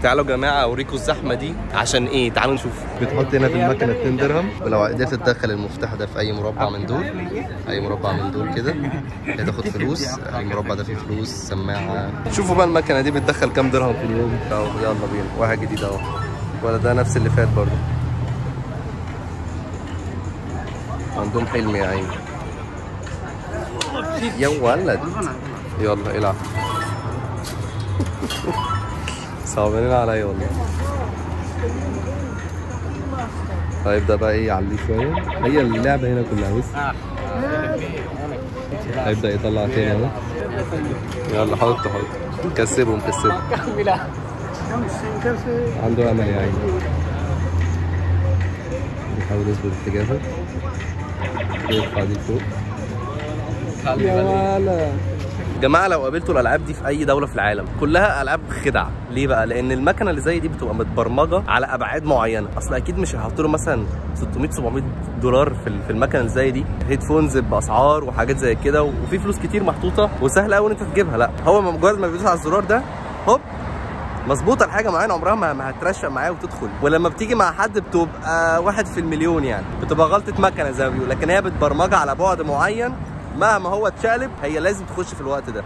تعالوا يا جماعه اوريكم الزحمه دي عشان ايه. تعالوا نشوف. بتحط هنا في المكنه 2 درهم، ولو قدرت تدخل المفتاح ده في اي مربع من دول، اي مربع من دول كده هتاخد فلوس. المربع ده فيه فلوس، سماعه. شوفوا بقى المكنه دي بتدخل كام درهم في اليوم. اهو يلا بينا، واحد جديد اهو، ولا ده نفس اللي فات برضه. عندهم حلم يا عيني. يا ولد يلا العب. صعبانين عليا والله. هيبدأ بقى ايه يعليه شوية. هي اللعبة هنا كلها بص. هيبدأ يطلع تاني اهو. يلا حط كسبه مكسبه. عنده امل يا عيني. بيحاول يظبط اتجاهه. يرفع دي لفوق. يا ولا جماعه، لو قابلتوا الالعاب دي في اي دوله في العالم كلها العاب خدع. ليه بقى؟ لان المكنه اللي زي دي بتبقى متبرمجه على ابعاد معينه. اصل اكيد مش هيحطوا له مثلا 600 700 دولار في المكنه اللي زي دي، هيدفونز باسعار وحاجات زي كده، وفي فلوس كتير محطوطه وسهل قوي ان انت تجيبها. لا، هو مجرد ما بيدوس على الزرار ده هوب مظبوطه الحاجه معينه، عمرها ما هترشق معاه وتدخل. ولما بتيجي مع حد بتبقى 1 في المليون يعني، بتبقى غلطه مكنه زي ما بيقولوا، لكن هي بتبرمجها على بعد معين. مهما هو اتشقلب هي لازم تخش في الوقت ده.